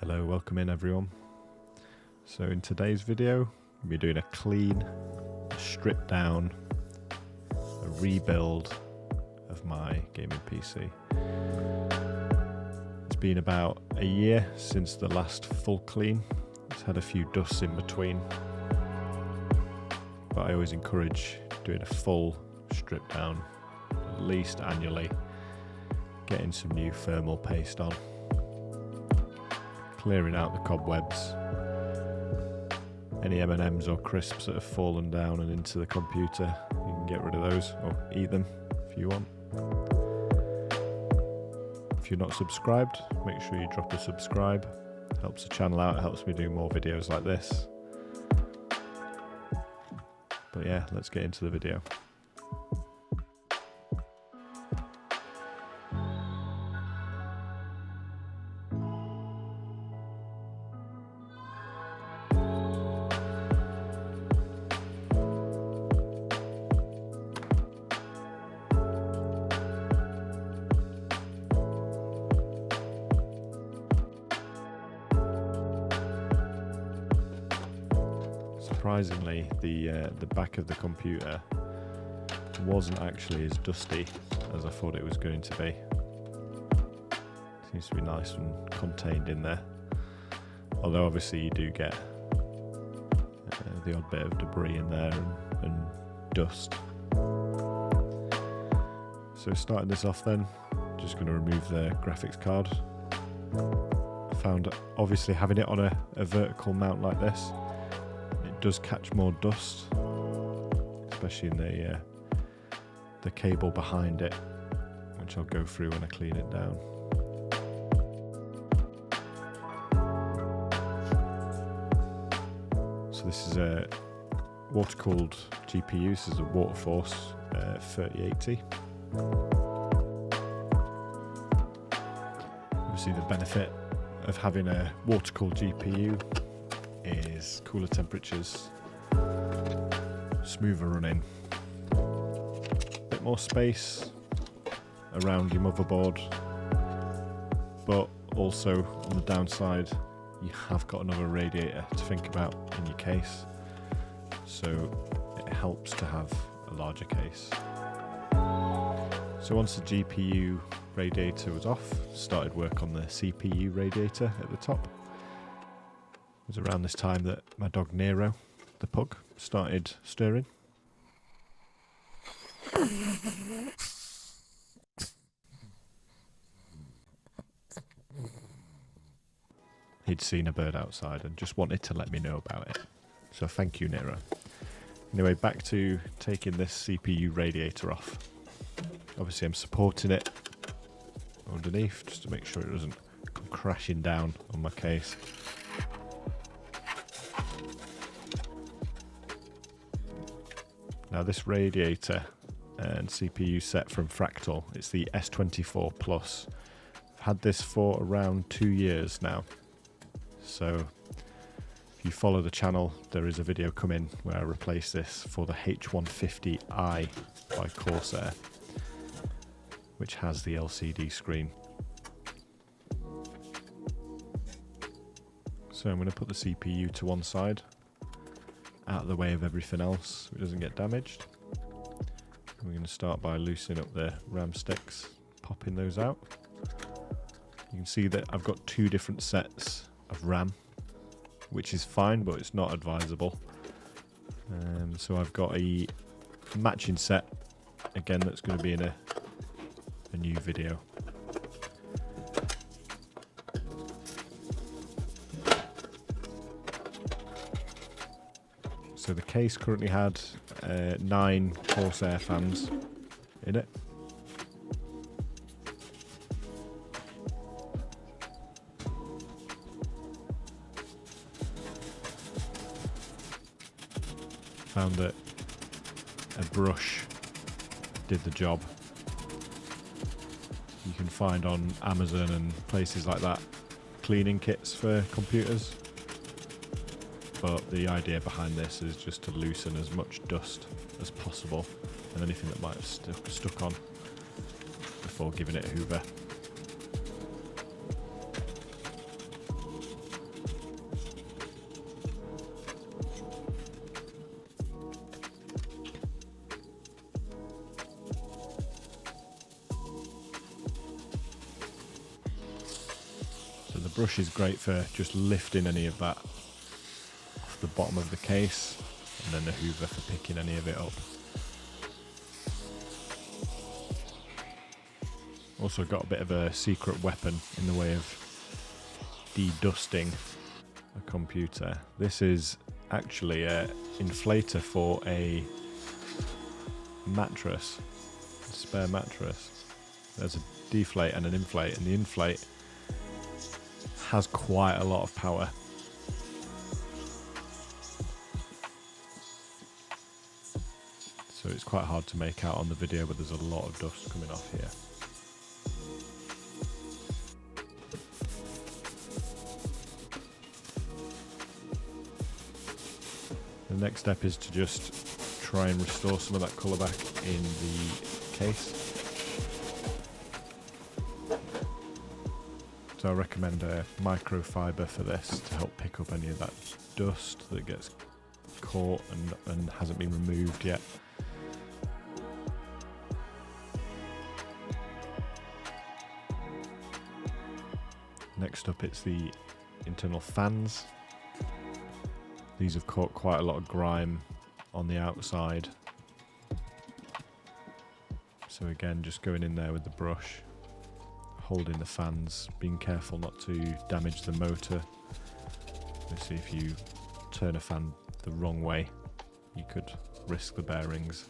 Hello, welcome in everyone. So in today's video, we'll be doing a clean, a strip down, a rebuild of my gaming PC. It's been about a year since the last full clean. It's had a few dusts in between, but I always encourage doing a full strip down, at least annually, getting some new thermal paste on, clearing out the cobwebs, any M&Ms or crisps that have fallen down and into the computer, you can get rid of those or eat them if you want. If you're not subscribed, make sure you drop a subscribe. It helps the channel out, it helps me do more videos like this. But yeah, let's get into the video. Surprisingly, the back of the computer wasn't actually as dusty as I thought it was going to be. Seems to be nice and contained in there. Although obviously you do get the odd bit of debris in there and dust. So starting this off then, just going to remove the graphics card. I found obviously having it on a vertical mount like this, does catch more dust, especially in the cable behind it, which I'll go through when I clean it down. So this is a water-cooled GPU. This is a Waterforce 3080. Obviously the benefit of having a water-cooled GPU is cooler temperatures, smoother running, a bit more space around your motherboard, but also on the downside you have got another radiator to think about in your case, so it helps to have a larger case. So once the GPU radiator was off, started work on the CPU radiator at the top. It was around this time that my dog Nero, the pug, started stirring. He'd seen a bird outside and just wanted to let me know about it. So thank you, Nero. Anyway, back to taking this CPU radiator off. Obviously I'm supporting it underneath just to make sure it doesn't come crashing down on my case. Now this radiator and CPU set from Fractal, it's the S24 Plus. I've had this for around 2 years now. So if you follow the channel, there is a video coming where I replace this for the H150i by Corsair, which has the LCD screen. So I'm going to put the CPU to one side, out of the way of everything else so it doesn't get damaged. We're going to start by loosening up the RAM sticks, popping those out. You can see that I've got two different sets of RAM, which is fine, but it's not advisable. So I've got a matching set, again, that's going to be in a new video. So the case currently had 9 Corsair fans in it. Found that a brush did the job. You can find on Amazon and places like that cleaning kits for computers. But the idea behind this is just to loosen as much dust as possible and anything that might have stuck on before giving it a hoover. brush is great for just lifting any of that off the bottom of the case, and then the hoover for picking any of it up. Also got a bit of a secret weapon in the way of de-dusting a computer. This is actually an inflator for a mattress, a spare mattress. There's a deflate and an inflate, and the inflate has quite a lot of power. So it's quite hard to make out on the video, but there's a lot of dust coming off here. The next step is to just try and restore some of that colour back in the case. So I recommend a microfiber for this to help pick up any of that dust that gets caught and hasn't been removed yet. Next up, it's the internal fans. These have caught quite a lot of grime on the outside. So again, just going in there with the brush, holding the fans, being careful not to damage the motor. Let's see, if you turn a fan the wrong way, you could risk the bearings.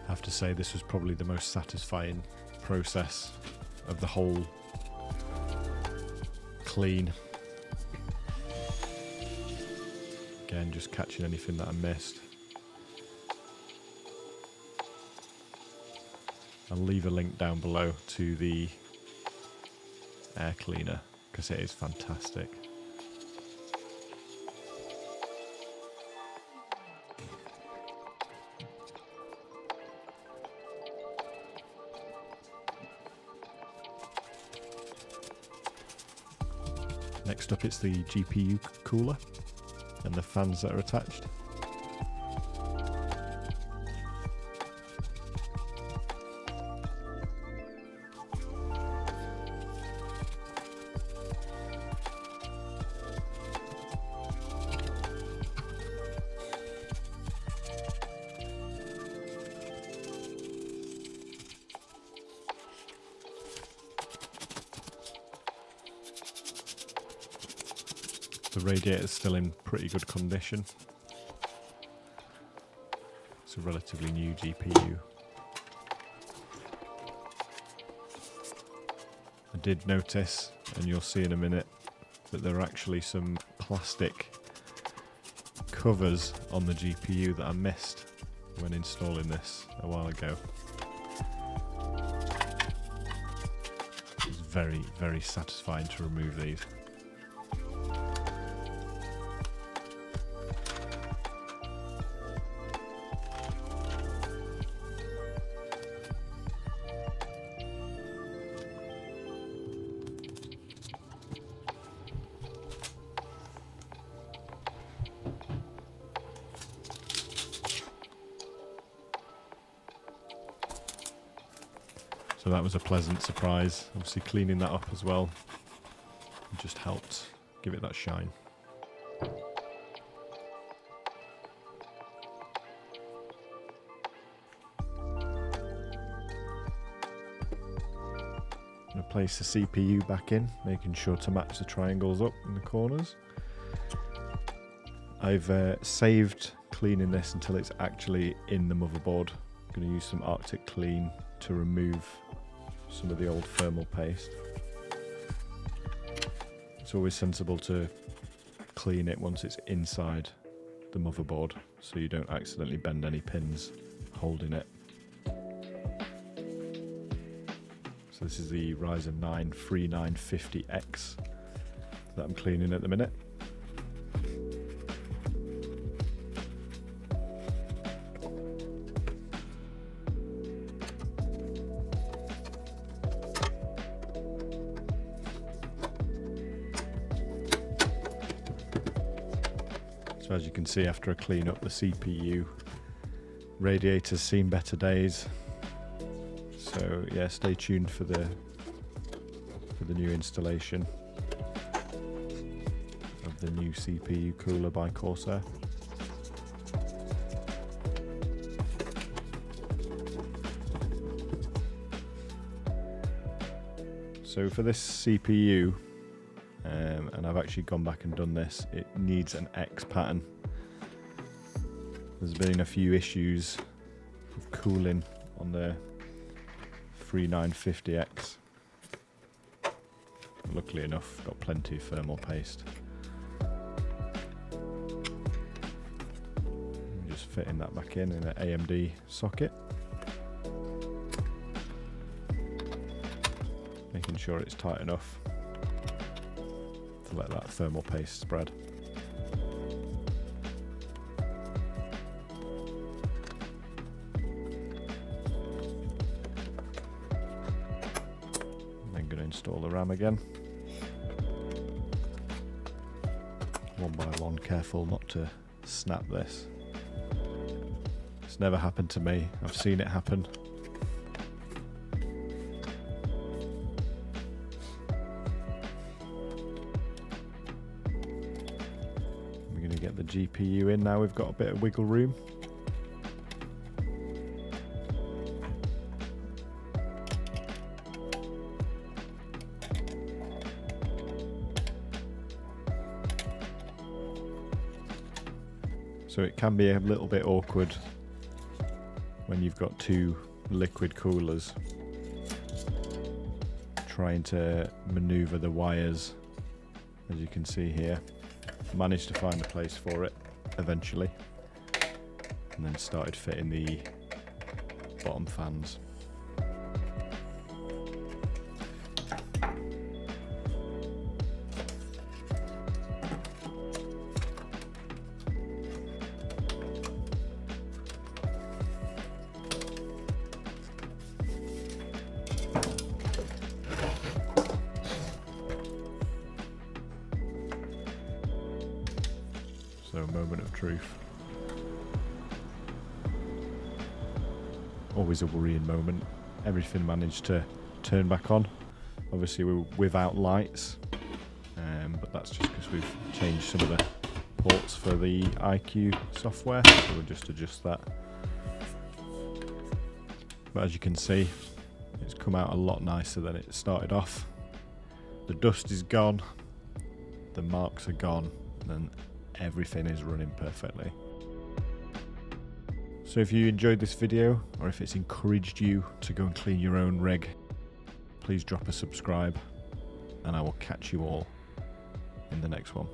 I have to say, this was probably the most satisfying process of the whole clean. Again, just catching anything that I missed. I'll leave a link down below to the air cleaner because it is fantastic. Next up, it's the GPU cooler and the fans that are attached. The radiator is still in pretty good condition. It's a relatively new GPU. I did notice, and you'll see in a minute, that there are actually some plastic covers on the GPU that I missed when installing this a while ago. It was very, very satisfying to remove these. So that was a pleasant surprise. Obviously cleaning that up as well just helped give it that shine. I'm going to place the CPU back in, making sure to match the triangles up in the corners. I've saved cleaning this until it's actually in the motherboard. I'm going to use some Arctic Clean to remove some of the old thermal paste. It's always sensible to clean it once it's inside the motherboard so you don't accidentally bend any pins holding it. So this is the Ryzen 9 3950X that I'm cleaning at the minute. So as you can see, after a clean up, the CPU radiator's seen better days. So yeah, stay tuned for the new installation of the new CPU cooler by Corsair. So for this CPU, and I've actually gone back and done this, it needs an X pattern. There's been a few issues with cooling on the 3950X. Luckily enough, got plenty of thermal paste. Just fitting that back in an AMD socket. Making sure it's tight enough to let that thermal paste spread. Then going to install the RAM again. One by one, careful not to snap this. It's never happened to me, I've seen it happen. Get the GPU in now, we've got a bit of wiggle room. So it can be a little bit awkward when you've got two liquid coolers trying to maneuver the wires, as you can see here. Managed to find a place for it eventually, and then started fitting the bottom fans. So, a moment of truth. Always a worrying moment. Everything managed to turn back on. Obviously we're without lights, but that's just because we've changed some of the ports for the IQ software, so we'll just adjust that. But as you can see, it's come out a lot nicer than it started off. The dust is gone, the marks are gone, and everything is running perfectly. So if you enjoyed this video, or if it's encouraged you to go and clean your own rig, please drop a subscribe, and I will catch you all in the next one.